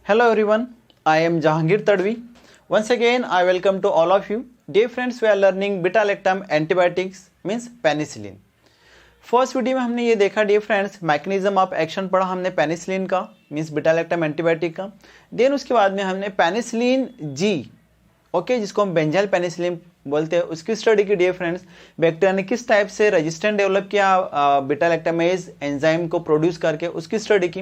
Hello everyone, I am Jahangir Tadvi. Once again, I welcome to all of you. Dear friends, we are learning beta-lactam antibiotics means penicillin. First video में हमने ये देखा dear friends, mechanism of action पढ़ा हमने penicillin का means beta-lactam antibiotic का। Then उसके बाद में हमने पेनिसिलिन जी ओके जिसको हम बेंजाइल पेनिसिलिन बोलते हैं उसकी स्टडी की डियर फ्रेंड्स। बैक्टीरिया ने किस टाइप से रेजिस्टेंट डेवलप किया बीटा-लैक्टामेज एंजाइम को प्रोड्यूस करके, उसकी स्टडी की।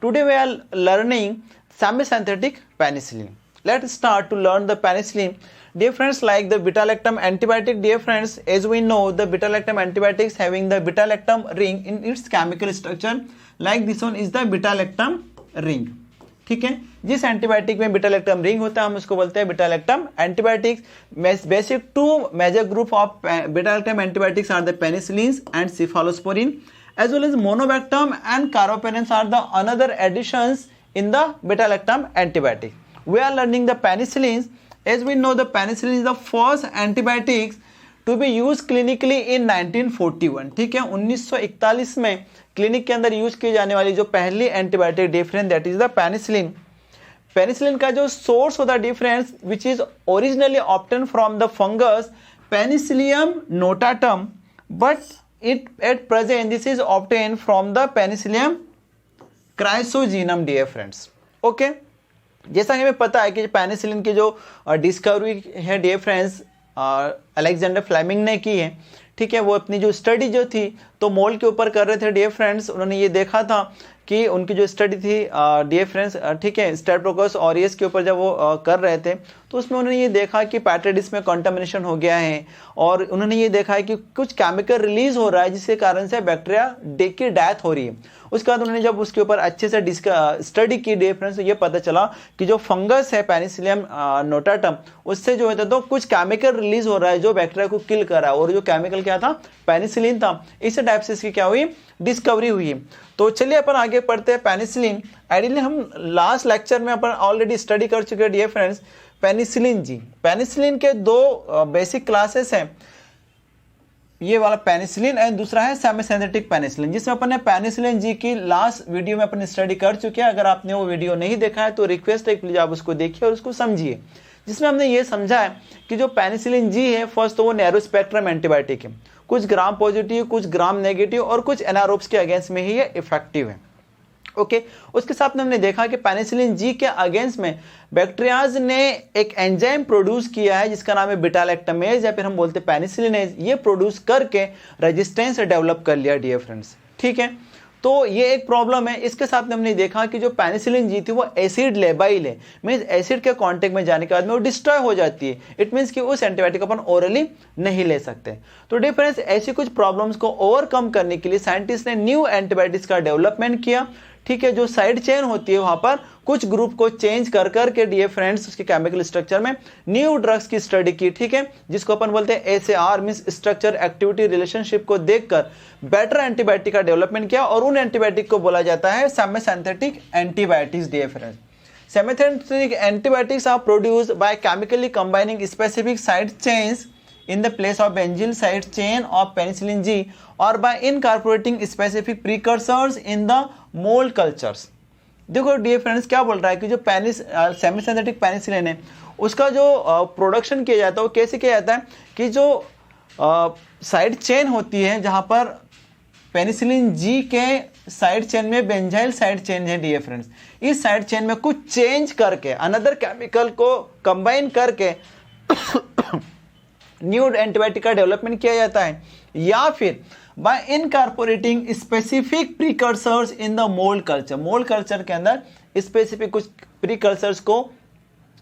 Today we are learning semi-synthetic penicillin. Let's start to learn the penicillin. Dear friends, like the beta-lactam antibiotic, dear friends, as we know the beta-lactam antibiotics having the beta-lactam ring in its chemical structure, like this one is the beta-lactam ring. ठीक है, जिस antibiotic में beta-lactam ring होता है हम उसको बोलते हैं beta-lactam antibiotics. Basic two major group of beta-lactam antibiotics are the penicillins and cephalosporin as well as monobactam and carbapenems are the another additions in the beta-lactam antibiotic. We are learning the penicillins. As we know the penicillin is the first antibiotics to be used clinically in 1941. ठीक है, 1941 में clinic के अंदर use की जाने वाली जो पहली antibiotic difference that is the penicillin. Penicillin का जो सोर्स होता है difference which is originally obtain from the fungus Penicillium notatum, but it at present this is obtained from the penicillium chrysogenum dear friends. Okay, जैसा हमें पता है कि penicillin की जो डिस्कवरी है डियर फ्रेंड्स अलेक्जेंडर फ्लेमिंग ने की है। ठीक है, वो अपनी जो स्टडी जो थी तो मोल के ऊपर कर रहे थे डियर फ्रेंड्स। उन्होंने ये देखा था कि उनकी जो स्टडी थी डियर फ्रेंड्स, ठीक है, स्ट्रेप्टोकोकस ऑरियस के ऊपर जब वो कर रहे थे तो उसमें उन्होंने ये देखा कि पैट्रिडिस में कंटामिनेशन हो गया है और उन्होंने ये देखा है कि कुछ केमिकल रिलीज हो रहा है जिसके कारण से बैक्टीरिया की डेथ हो रही है। उसके बाद उन्होंने जब उसके ऊपर अच्छे से स्टडी की डियर फ्रेंड्स तो ये पता चला कि जो फंगस है पेनिसिलियम नोटाटम उससे जो है तो कुछ केमिकल रिलीज हो रहा है जो बैक्टीरिया को किल कर रहा है, और जो केमिकल क्या था, पेनिसिलिन था। इस टाइप से इसकी क्या हुई, डिस्कवरी हुई। तो चलिए अपन आगे पढ़ते हैं पेनिसिलिन। आइडियली हम लास्ट लेक्चर में अपन ऑलरेडी स्टडी कर चुके हैं dear friends penicillin G. Penicillin के दो बेसिक क्लासेस हैं, ये वाला पेनिसिलिन एंड दूसरा है सेमी सिंथेटिक पेनिसिलिन, जिसमें अपन ने पेनिसिलिन जी की लास्ट वीडियो में अपन स्टडी कर चुके हैं। अगर आपने वो वीडियो नहीं देखा है तो रिक्वेस्ट है प्लीज आप उसको देखिए और उसको समझिए, जिसमें हमने ये समझा है कि जो पेनिसिलिन जी है फर्स्ट तो वो नैरो स्पेक्ट्रम एंटीबायोटिक है, कुछ ग्राम पॉजिटिव कुछ ग्राम नेगेटिव और कुछ एनारोब्स के अगेंस्ट में ही ये इफेक्टिव है। ओके, उसके साथ में हमने देखा कि पेनिसिलिन जी के अगेंस्ट में बैक्टीरियाज ने एक एंजाइम प्रोड्यूस किया है जिसका नाम है बीटा-लैक्टामेज या फिर हम बोलते हैं पेनिसिलिनेज। ये प्रोड्यूस करके रेजिस्टेंस डेवलप कर लिया डियर फ्रेंड्स। ठीक है, तो ये एक प्रॉब्लम है। इसके साथ में हमने देखा कि जो पेनिसिलिन जी थी वो एसिड लेबाइल है, मींस एसिड के कांटेक्ट में जाने के बाद में वो डिस्ट्रॉय हो जाती है। इट मींस कि उस एंटीबायोटिक अपन ओरली नहीं ले सकते। तो डिफरेंस ऐसी कुछ प्रॉब्लम्स को ओवरकम करने के लिए साइंटिस्ट ने न्यू एंटीबायोटिक्स का डेवलपमेंट किया। ठीक है, जो साइड चेन होती है वहां पर कुछ ग्रुप को चेंज कर करके डियर फ्रेंड्स उसके केमिकल स्ट्रक्चर में न्यू ड्रग्स की स्टडी की। ठीक है, जिसको अपन बोलते हैं SAR means structure activity relationship को देखकर बेटर एंटीबायोटिक का डेवलपमेंट किया और उन एंटीबायोटिक को बोला जाता है semi synthetic antibiotics dear friends. Semi synthetic antibiotics are produced by chemically combining specific side chains in the place of benzyl side chain of penicillin G or by incorporating specific precursors in the mold cultures। देखो dear friends क्या बोल रहा है कि जो semi synthetic penicillin है उसका जो प्रोडक्शन किया जाता है वो कैसे किया जाता है कि जो साइड चेन होती है जहां पर पेनिसिलिन जी के साइड चेन में बेंजाइल साइड चेन है डियर फ्रेंड्स, इस साइड चेन में कुछ चेंज करके अनदर केमिकल को कंबाइन करके न्यू एंटीबायोटिक का डेवलपमेंट किया जाता है, या फिर bye incorporating specific precursors in the mould culture. Mould culture के अंदर स्पेसिफिक कुछ प्रीकर्सर्स को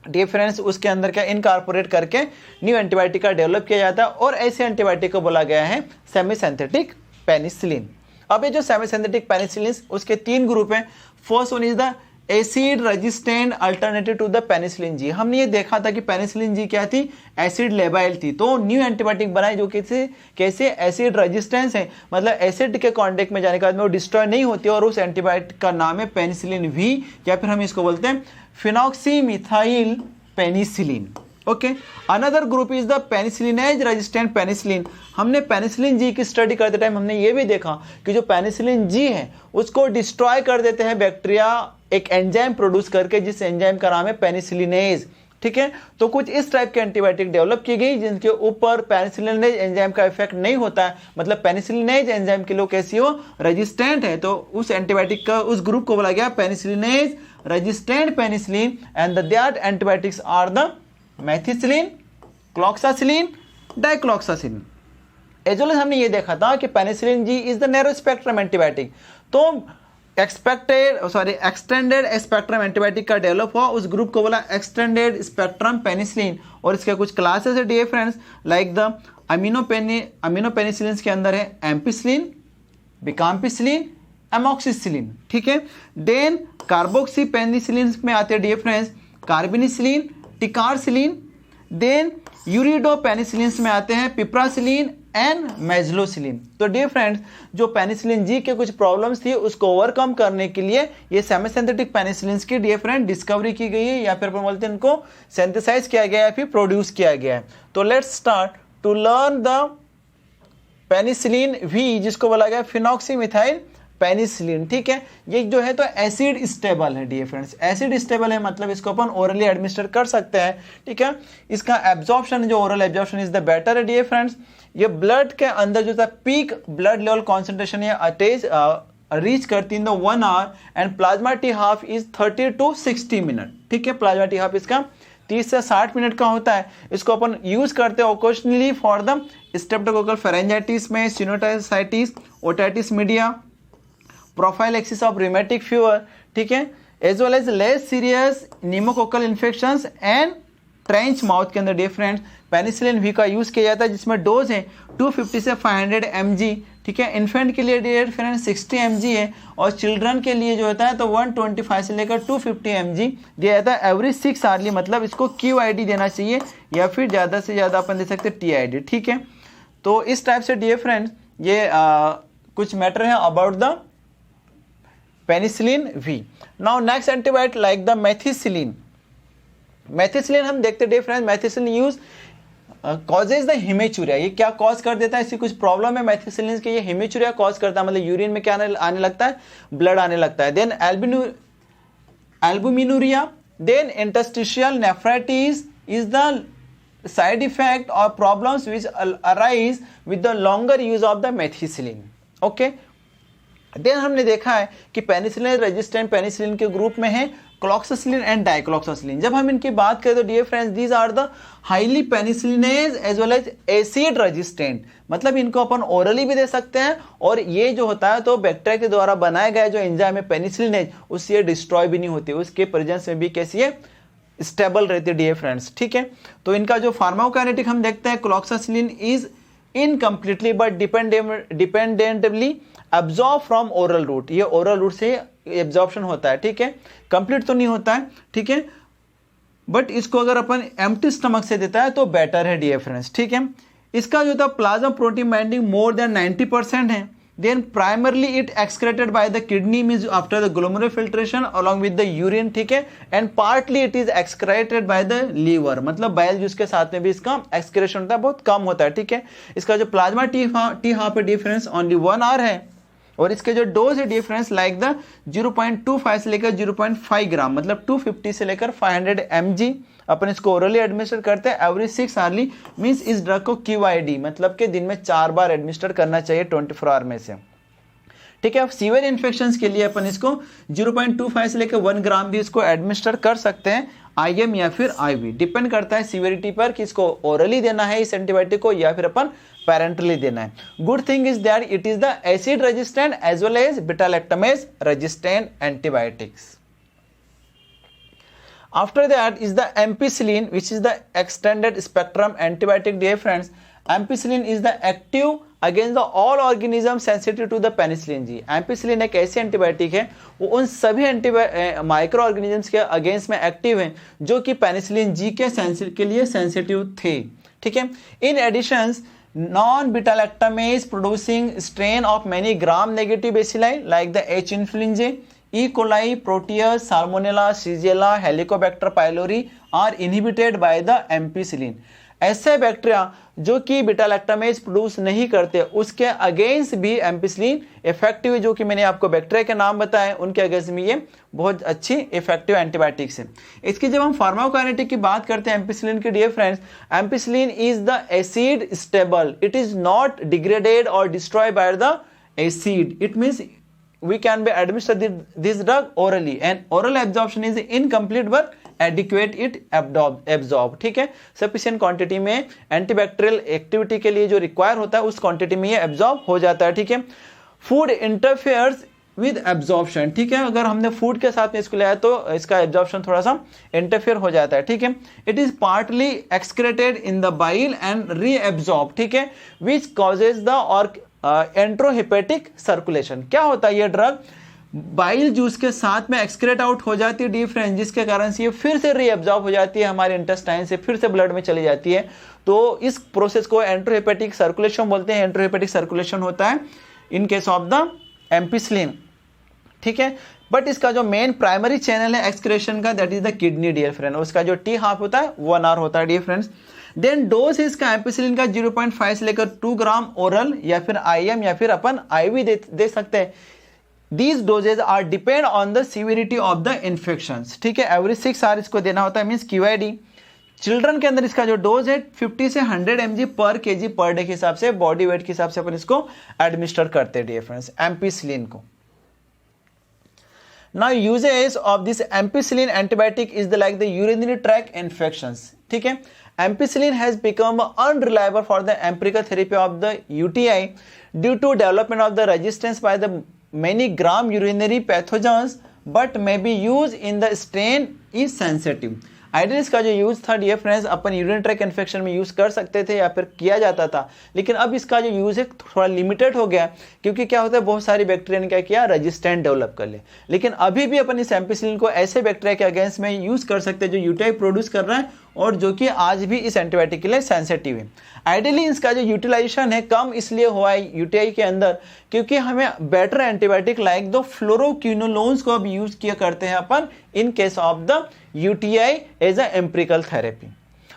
डिफरेंस उसके अंदर का इनकॉर्पोरेट करके न्यू एंटीबायोटिक का डेवलप किया जाता है और ऐसे एंटीबायोटिक को बोला गया है सेमी सिंथेटिक पेनिसिलिन। अब ये जो सेमी सिंथेटिक पेनिसिलिन उसके तीन ग्रुप हैं। First one is the acid resistant alternative to the penicillin G. हमने ये देखा था कि पेनिसिलिन जी क्या थी, एसिड लेबाइल थी, तो न्यू एंटीबायोटिक बनाई जो कैसे एसिड रेजिस्टेंस है, मतलब एसिड के कांटेक्ट में जाने के बाद में वो डिस्ट्रॉय नहीं होती और उस एंटीबायोटिक का नाम है पेनिसिलिन वी या फिर हम इसको बोलते हैं phenoxymethyl penicillin. Okay, another group is the penicillinase resistant penicillin. हमने पेनिसिलिन जी की स्टडी करते टाइम हमने ये भी देखा कि जो पेनिसिलिन जी है उसको डिस्ट्रॉय कर देते हैं बैक्टीरिया एक एंजाइम प्रोड्यूस करके, जिस एंजाइम का नाम है पेनिसिलिनेज, ठीक है। तो कुछ इस टाइप के एंटीबायोटिक डेवलप की गई जिनके ऊपर पेनिसिलिनेज एंजाइम का इफेक्ट नहीं होता है, मतलब पेनिसिलिनेज एंजाइम के लोग कैसी हो, रेजिस्टेंट है, तो उस एंटीबायोटिक का उस ग्रुप को बोला गया penicillinase resistant penicillin, and that antibiotics are the methicillin, cloxacillin, dicloxacillin. As well as हमने ये देखा था कि penicillin G is the narrow spectrum antibiotic, तो एक्सटेंडेड स्पेक्ट्रम एंटीबायोटिक का डेवलप हुआ, उस ग्रुप को बोला एक्सटेंडेड स्पेक्ट्रम पेनिसिलिन। और इसके कुछ क्लासेस है dear friends, like the amino penicillin के अंदर है एम्पिसिलिन, बिकाम्पिसिलिन, एमॉक्सिसिलिन, ठीक है। देन कार्बोक्सी पेनिसिलिन में आते हैं dear friends carbenicillin, ticarcillin. Then ureido penicillin में आते हैं पिप्रासिलिन एंड मेजलोसिलिन। तो डियर फ्रेंड्स, जो पेनिसिलिन जी के कुछ प्रॉब्लम्स थी उसको ओवरकम करने के लिए ये सेमी सिंथेटिक पेनिसिलिन की डियर फ्रेंड डिस्कवरी की गई है, या फिर अपन बोलते हैं इनको सिंथेसाइज किया गया है या फिर प्रोड्यूस किया गया है। तो let's start to learn the penicillin V, जिसको बोला गया फिनॉक्सीमिथाइल पेनिसिलिन, ठीक है। ये जो है तो एसिड स्टेबल है डियर फ्रेंड्स, एसिड स्टेबल है मतलब इसको अपन ओरली एडमिनिस्टर कर सकते हैं, ठीक है। इसका एब्जॉर्प्शन जो oral absorption is the better है डियर फ्रेंड्स। ये ब्लड के अंदर जो था पीक ब्लड लेवल कॉन्सेंट्रेशन ये अटैच रीच करती in the 1 hour, and plasma T half is 30 to 60 minute, ठीक है। प्लाज्मा टी हाफ इसका 30 से 60 मिनट का होता है। इसको अपन यूज करते हैं occasionally for the streptococcal pharyngitis में, sinusitis, otitis media, prophylaxis of rheumatic fever, ठीक है, as well as less serious pneumococcal infections and trench mouth के अंदर डियर फ्रेंड्स पेनिसिलिन वी का यूज किया जाता है, जिसमें डोज है 250 से 500 mg, ठीक है। इन्फेंट के लिए डियर फ्रेंड्स 60 mg है, और चिल्ड्रन के लिए जो होता है तो 125 से लेकर 250 mg दिया जाता है एवरी 6 आवर्ली, मतलब इसको QID देना चाहिए या फिर ज़्यादा से ज़्यादा अपन दे सकते हैं TID, ठीक है। तो इस टाइप से डियर फ्रेंड्स ये कुछ मैटर है about the penicillin V. Now next antibiotic like the methicillin. Methicillin हम देखते हैं dear friends, methicillin use causes the haematuria. ये क्या कॉज कर देता है, इसकी कुछ प्रॉब्लम है मेथिसिलिन के, ये हिमेचुरिया कॉज करता है, मतलब यूरिन में क्या आने लगता है, ब्लड आने लगता है। Then albuminuria, then interstitial nephritis is the side effect और problems which arise with the longer use of the methicillin, okay. Then हमने देखा है कि पेनिसिलिन रेजिस्टेंट पेनिसिलिन के ग्रुप में है क्लॉक्सासिलिन एंड डाइक्लॉक्सासिलिन। जब हम इनकी बात करें तो dear friends these are the highly penicillinase as well as acid resistant, मतलब इनको अपन ओरली भी दे सकते हैं, और ये जो होता है तो बैक्टीरिया के द्वारा बनाया गया जो एंजाइम है पेनिसिलिनेज उससे ये डिस्ट्रॉय भी नहीं होती, उसके प्रेजेंस में भी कैसी है, स्टेबल रहती है डियर फ्रेंड्स, ठीक है। तो इनका जो फार्माकोकाइनेटिक हम देखते हैं, cloxacillin is incompletely but dependently absorb from oral route, ये ओरल रूट से एब्जॉर्प्शन होता है, ठीक है। कंप्लीट तो नहीं होता है, ठीक है, बट इसको अगर अपन एम्प्टी स्टमक से देता है तो बेटर है डियर फ्रेंड्स, ठीक है। इसका जो था plasma protein binding more than 90% है। Then primarily it excreted by the kidney means after the glomerular filtration along with the urine, ठीक है, and partly it is excreted by the liver, मतलब bile juice के साथ में भी इसका excretion होता है, बहुत कम होता है, ठीक है। इसका जो प्लाज्मा टी हाफ है डिफरेंस ओनली 1 आवर है, और इसके जो डोज है डिफरेंस लाइक द 0.25 से लेकर 0.5 ग्राम, मतलब 250 से लेकर 500 mg अपन इसको ओरली एडमिनिस्टर करते हैं एवरी 6 आवर्ली, मींस इस ड्रग को QID मतलब कि दिन में 4 बार एडमिनिस्टर करना चाहिए 24 आवर में से, ठीक है। सीवियर इन्फेक्शंस के लिए अपन इसको 0.25 से लेकर 1 ग्राम भी इसको एडमिनिस्टर कर सकते हैं, IM या फिर IV, डिपेंड करता है सीवियरिटी पर कि इसको ओरली देना है इस एंटीबायोटिक को या फिर अपन पैरेंटली देना है। Good thing is that it is the acid resistant as well as beta lactamase resistant antibiotics. After that is the ampicillin, which is the extended spectrum antibiotic, dear friends. Ampicillin is the active against the all organisms sensitive to the penicillin G. Ampicillin एक ऐसी antibiotic है वो उन सभी micro organisms के against में active है जो कि पेनिसिलिन जी के लिए सेंसिटिव थे, ठीक है। In addition non beta lactamase producing strain of many gram negative bacilli like the H. influenzae, E. coli, Proteus, Salmonella, Shigella, Helicobacter pylori are inhibited by the ampicillin. ऐसे bacteria जो कि beta lactamase produce नहीं करते उसके against भी ampicillin effective, जो कि मैंने आपको बैक्टीरिया के नाम बताए उनके अगेंस्ट में ये बहुत अच्छी इफेक्टिव एंटीबायोटिक्स है। इसकी जब हम फार्माकोकाइनेटिक की बात करते हैं एम्पिसिलिन की, dear friends, ampicillin is the acid stable, it is not degraded और destroy by the acid, it means we can be administer this drug orally and oral absorption is incomplete but adequate it absorb, ठीक है, sufficient quantity में antibacterial activity के लिए जो require होता है उस क्वांटिटी में ये एब्जॉर्ब हो जाता है, ठीक है। फूड इंटरफेयर्स विद एब्जॉर्प्शन, ठीक है, अगर हमने फूड के साथ में इसको लिया तो इसका एब्जॉर्प्शन थोड़ा सा इंटरफेयर हो जाता है, ठीक है। It is partly excreted in the bile and reabsorb, ठीक है, which causes the enterohepatic circulation. क्या होता है, ये ड्रग बाइल जूस के साथ में एक्सक्रेट आउट हो जाती है डिफरेंस, जिसके कारण से ये फिर से रीएब्जॉर्ब हो जाती है हमारे इंटेस्टाइन से, फिर से ब्लड में चली जाती है। तो इस प्रोसेस को एंट्रोहेपेटिक सर्कुलेशन बोलते हैं। एंट्रोहेपेटिक सर्कुलेशन होता है in case of the ampicillin, ठीक है। बट इसका जो मेन प्राइमरी चैनल है एक्सक्रेशन का, that is the kidney, dear friend. उसका जो टी हाफ होता है 1 आवर होता है, डियर फ्रेंड्स। देन डोज इसका एम्पिसिलिन का 0.5 से लेकर 2 ग्राम ओरल या फिर IM या फिर अपन IV दे सकते हैं। These doses are depend on the severity of the infections, ठीक है। एवरी 6 आवर इसको देना होता है, मीन्स QID। चिल्ड्रन के अंदर इसका जो डोज है 50 से 100 mg पर केजी पर डे के हिसाब से, बॉडी वेट के हिसाब से अपन इसको एडमिनिस्टर करते हैं, डियर फ्रेंड्स, एम्पिसिलिन को। Now usage of this ampicillin antibiotic is the like the urinary tract infections, ठीक है। Ampicillin has become unreliable for the empirical therapy of the UTI due to development of the resistance by the many gram urinary pathogens, but may be used in the strain is sensitive। Ideal इसका जो use था dear friends, अपन urinary tract infection में use कर सकते थे या फिर किया जाता था, लेकिन अब इसका जो यूज है थोड़ा लिमिटेड हो गया, क्योंकि क्या होता है बहुत सारी बैक्टीरिया ने क्या किया, रेजिस्टेंट डेवलप कर लिया। लेकिन अभी भी अपन इस एम्पिसिलिन को ऐसे बैक्टीरिया के अगेंस्ट में यूज कर सकते हैं जो यूटीआई प्रोड्यूस कर रहा है और जो कि आज भी इस एंटीबायोटिक के लिए सेंसिटिव है। आइडियली इसका जो यूटिलाइजेशन है कम इसलिए हुआ है यूटीआई के अंदर, क्योंकि हमें better antibiotic like the fluoroquinolones को अब यूज किया करते हैं अपन in case of the UTI as a empirical therapy.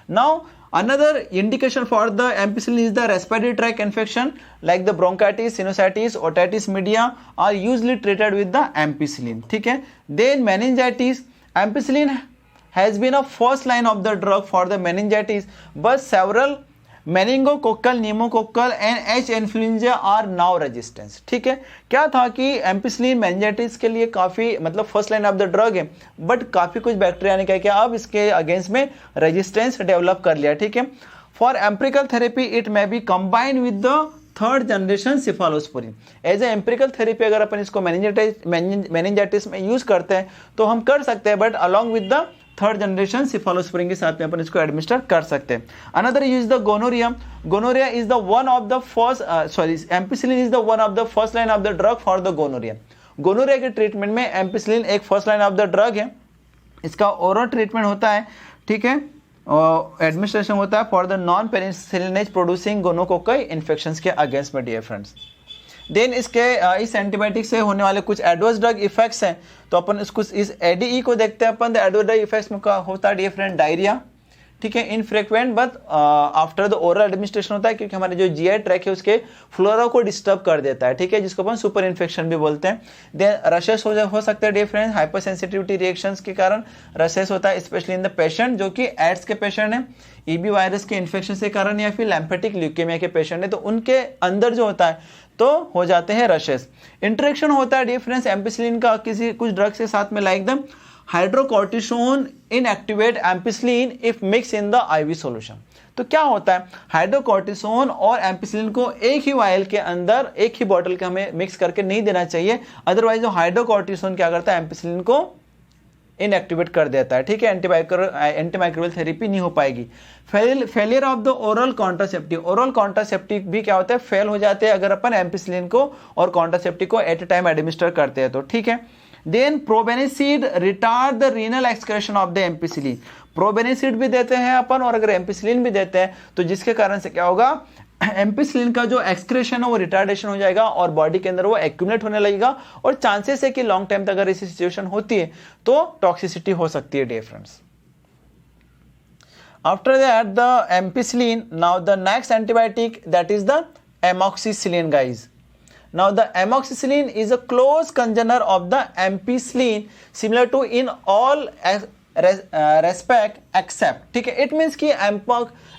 Now another indication for the ampicillin is the respiratory tract infection like the bronchitis, sinusitis, otitis media are usually treated with the ampicillin, ठीक है। Then meningitis, ampicillin has been a first line of the drug for the meningitis, but several meningococcal, pneumococcal and H influenza are now resistance, ठीक है। क्या था कि ampicillin meningitis के लिए काफ़ी मतलब first line of the drug है, बट काफ़ी कुछ बैक्टीरिया ने क्या किया, अब इसके अगेंस्ट में रेजिस्टेंस डेवलप कर लिया, ठीक है। For empirical therapy it may be combined with the 3rd generation cephalosporin. As a empirical therapy अगर अपन इसको मेनिंजाइटिस में यूज करते हैं तो हम कर सकते हैं, but along with the 3rd generation cephalosporin के साथ में अपन इसको एडमिनिस्टर कर सकते हैं। Another use the gonorrhoea. Gonorrhoea is the one of the first ampicillin is the one of the first line of the drug for the gonorrhoea. Gonorrhoea के treatment में एम्पिसिलिन एक first line of the drug है। इसका oral treatment होता है, ठीक है, administration होता है for the non penicillinase producing gonococci infections के अगेंस्ट में, डियर फ्रेंड्स। देन इसके इस एंटीबायोटिक से होने वाले कुछ एडवर्स ड्रग इफेक्ट्स हैं, तो अपन इसको इस एडीई को देखते हैं अपन। द एडवर्स ड्रग इफेक्ट्स में क्या होता है डियर फ्रेंड, डायरिया, ठीक है, infrequent but after the oral administration होता है, क्योंकि हमारे जो जीआई ट्रैक है उसके फ्लोरा को डिस्टर्ब कर देता है, ठीक है, जिसको अपन सुपर इन्फेक्शन भी बोलते हैं। देन रशेस हो सकते हैं dear friends, hypersensitivity reactions के कारण रशेस होता है, स्पेशली इन द पेशेंट जो कि एड्स के पेशेंट हैं, ईबी वायरस के इन्फेक्शन के कारण या फिर लैम्फेटिक ल्यूकेमिया के पेशेंट है, तो उनके अंदर जो होता है तो हो जाते हैं रशेस। इंटरेक्शन होता है डियर फ्रेंड्स एम्पिसिलिन का किसी कुछ ड्रग्स के साथ में, like the hydrocortisone inactivate ampicillin if mix in the IV solution. तो क्या होता है, हाइड्रोकॉर्टिसोन और एम्पिसिलिन को एक ही वायल के अंदर एक ही बॉटल के हमें मिक्स करके नहीं देना चाहिए, अदरवाइज जो हाइड्रोकॉर्टिसोन क्या करता है, एम्पिसिलिन को इनएक्टिवेट कर देता है, ठीक है, एंटीमाइक्रोबियल थेरेपी नहीं हो पाएगी। Failure of the oral contraceptive. Oral contraceptive भी क्या होता है, फेल हो जाते हैं अगर अपन एम्पिसिलिन को और कॉन्ट्रासेप्टिव को एट ए टाइम एडमिनिस्टर करते हैं तो, ठीक है। Then probenecid retard the renal excretion of the ampicillin. Probenecid भी देते हैं अपन और अगर एम्पिसिलिन भी देते हैं तो जिसके कारण से क्या होगा, एम्पिसिलिन का जो एक्सक्रेशन है वो रिटार्डेशन हो जाएगा और बॉडी के अंदर वो एक्यूमुलेट होने लगेगा और चांसेस है कि लॉन्ग टाइम तक अगर ऐसी सिचुएशन होती है तो टॉक्सिसिटी हो सकती है dear friends. After that, the ampicillin. Now the next antibiotic, that is the amoxicillin, guys. Now the amoxicillin is a close congener of the ampicillin, similar to in all respect except, ठीक है. It means कि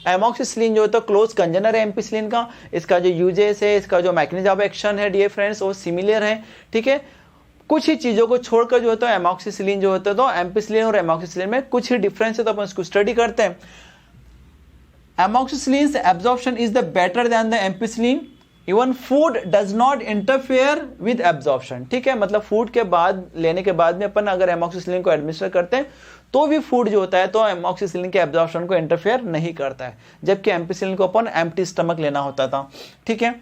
amoxicillin जो होता है close कंजेनर है ampicillin का. इसका जो यूजेस है, इसका जो मैकेनिज्म ऑफ एक्शन है डियर फ्रेंड्स, वो सिमिलर है, ठीक है. कुछ ही चीजों को छोड़कर जो होता है एमोक्सिसिलिन जो होता है, तो एम्पिसिलिन और एमोक्सिसिलिन में कुछ ही डिफरेंस है, तो अपन इसको स्टडी करते हैं. Amoxicillin absorption is the better than the ampicillin. Even food does not interfere with absorption, ठीक है. मतलब फूड के बाद लेने के बाद में अपन अगर एमोक्सिसिलिन को एडमिनिस्टर करते हैं तो भी फूड जो होता है तो एमोक्सिसिलिन के एब्जॉर्प्शन को इंटरफेयर नहीं करता है, जबकि एम्पिसिलिन को अपन एम्प्टी स्टमक लेना होता था, ठीक है.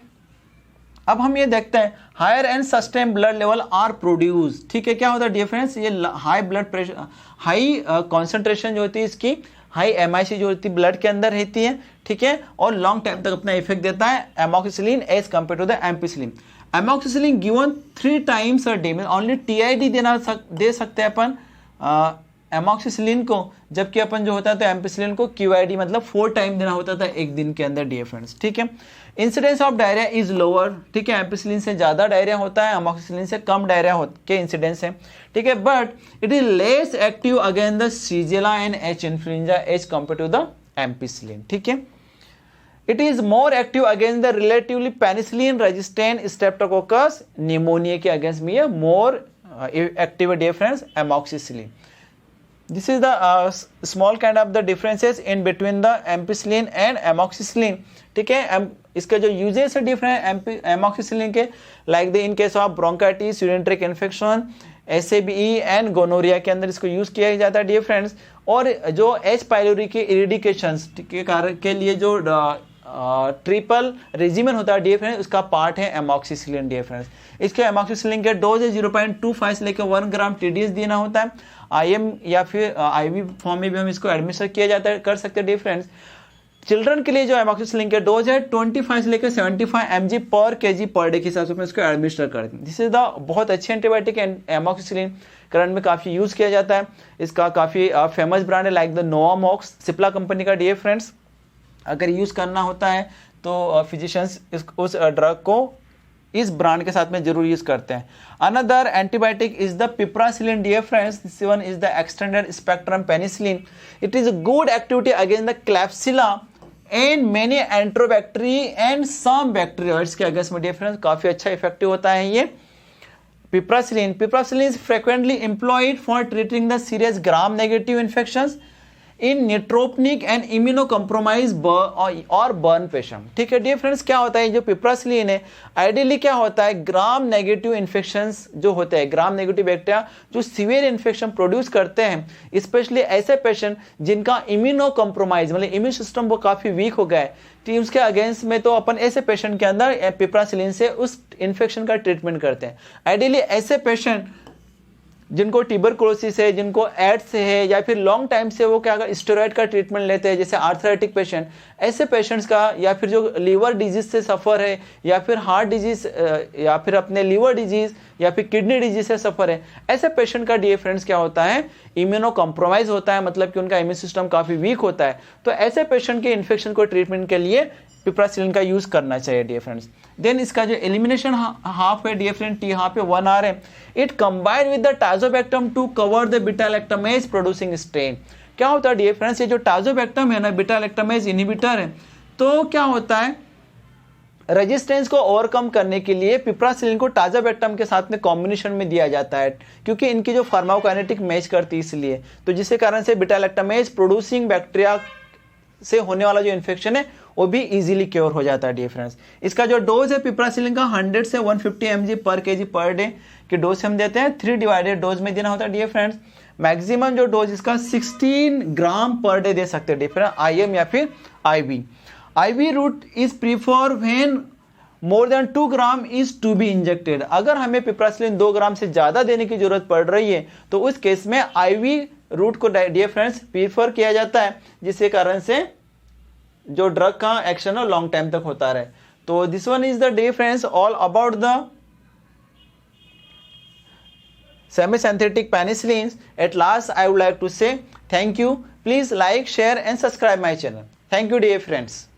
अब हम ये देखते हैं higher and sustain blood level are produce, ठीक है. क्या होता है डियर फ्रेंड्स, ये high blood pressure, high concentration जो होती है इसकी, हाई MIC जो होती है ब्लड के अंदर रहती है, ठीक है, और लॉन्ग टाइम तक अपना इफेक्ट देता है amoxicillin as compare to the ampicillin. Amoxicillin given 3 times a day, only TID दे सकते हैं अपन एमोक्सिसिलिन को, जबकि अपन जो होता है तो एम्पिसिलिन को QID मतलब 4 टाइम देना होता था एक दिन के अंदर डियर फ्रेंड्स, ठीक है. Incidence of diarrhoea is lower, ठीक है. एम्पिसिलिन से ज्यादा डायरिया होता है, एमोक्सिसिलिन से कम डायरिया के इंसिडेंस है, ठीक है. But it is less active against the shigella and H influenza as compare to the ampicillin, ठीक है. It is more active against the relatively penicillin resistant streptococcus pneumoniae के अगेंस्ट में more active dear friends amoxicillin. This is the small kind of the differences in between the ampicillin and amoxicillin, ठीक है. इसका जो uses है different amoxicillin के, like the in case of bronchitis, urinary tract infection, SABE and gonorrhoea के अंदर इसको use किया जाता है डियर फ्रेंड्स. और जो H पाइलोरी के इरिडिकेशंस के कारण के लिए जो ट्रिपल रेजिमेन होता है डियर फ्रेंड्स, उसका पार्ट है एमोक्सिसिलिन डियर फ्रेंड्स. इसके एमोक्सिसिलिन के डोज है 0.25 से लेकर 1 ग्राम TDS देना होता है. IM या फिर IV फॉर्म में भी हम इसको एडमिनिस्टर किया जाता है, कर सकते हैं डियर फ्रेंड्स. चिल्ड्रन के लिए जो एमोक्सिसिलिन के डोज है 25 से लेकर 75 mg पर kg पर डे के हिसाब से इसको एडमिनिस्टर करते हैं. दिस इज द बहुत अच्छी एंटीबायोटिक एमोक्सिसिलिन, करंट में काफ़ी यूज़ किया जाता है. इसका काफ़ी फेमस ब्रांड है लाइक द नोवामॉक्स, सिप्ला कंपनी का डियर फ्रेंड्स. अगर यूज़ करना होता है तो फिजिशियंस उस ड्रग को इस ब्रांड के साथ में जरूर यूज करते हैं. Another antibiotic is the piperacillin dear friends. This one is the extended spectrum penicillin. It is good activity against the klebsiella and many enterobacteria and some bacteroides के अगेंस्ट में डियर फ्रेंड्स काफी अच्छा effective होता है ये piperacillin. Piperacillin is frequently employed for treating the serious gram negative infections in neutropenic and immunocompromise और burn patient, ठीक है डियर फ्रेंड्स. क्या होता है जो पिप्रासिलिन है, आइडियली क्या होता है ग्राम नेगेटिव इन्फेक्शंस जो होते हैं, ग्राम नेगेटिव बैक्टीरिया जो सीवियर इन्फेक्शन प्रोड्यूस करते हैं, स्पेशली ऐसे पेशेंट जिनका इम्यूनो कॉम्प्रोमाइज मतलब इम्यून सिस्टम वो काफी वीक हो गया है, टीम्स के अगेंस्ट में, तो अपन ऐसे पेशेंट के अंदर पिप्रासिलिन से उस इन्फेक्शन का ट्रीटमेंट करते हैं. आइडियली ऐसे पेशेंट जिनको ट्यूबरकुलोसिस है, जिनको एड्स है, या फिर लॉन्ग टाइम से वो क्या स्टेरॉइड का ट्रीटमेंट लेते हैं, जैसे आर्थराइटिक पेशेंट, ऐसे पेशेंट्स का, या फिर जो लीवर डिजीज से सफ़र है, या फिर हार्ट डिजीज, या फिर अपने लीवर डिजीज, या फिर किडनी डिजीज से सफ़र है, ऐसे पेशेंट का डियर फ्रेंड्स क्या होता है इम्यूनो कॉम्प्रोमाइज होता है, मतलब कि उनका इम्यून सिस्टम काफ़ी वीक होता है. तो ऐसे पेशेंट के इन्फेक्शन को ट्रीटमेंट के लिए पिप्रासिलिन का यूज करना चाहिए डियर फ्रेंड्स. देन इसका जो एलिमिनेशन हाफ है डियर फ्रेंड, T हाफ है 1 hour है. It combine with the tazobactam to cover the beta lactamase producing strain. क्या होता है डियर फ्रेंड्स, ये जो टाजोबैक्टम है ना, बीटा लैक्टामेज इनहिबिटर है, तो क्या होता है रेजिस्टेंस को ओवरकम करने के लिए पिप्रासिलिन को टाजोबैक्टम के साथ में कॉम्बिनेशन में दिया जाता है, क्योंकि इनकी जो फार्माकोकाइनेटिक मैच करती है इसलिए, तो जिसके कारण से बीटा लैक्टामेज प्रोड्यूसिंग बैक्टीरिया से होने वाला जो इन्फेक्शन है वो भी इजीली क्योर हो जाता है डियर फ्रेंड्स. इसका जो डोज है पिप्रासिलिन का 100 से 150 mg पर kg पर डे के डोज से हम देते हैं. 3 डिवाइडेड डोज में देना होता है डियर फ्रेंड्स. मैक्सिमम जो डोज इसका 16 ग्राम पर डे दे सकते हैं डियर फ्रेंड्स, IM या फिर IV. IV route is prefer when more than 2 gram is to be injected. अगर हमें पिप्रासिलिन 2 ग्राम से ज्यादा देने की जरूरत पड़ रही है तो उस केस में IV रूट को डियर फ्रेंड्स प्रीफर किया जाता है, जिसके कारण से जो ड्रग का एक्शन है लॉन्ग टाइम तक होता रहे. तो this one is the dear friends all about the semi synthetic penicillin. At last I would like to say thank you. Please like, share and subscribe my channel. Thank you dear friends.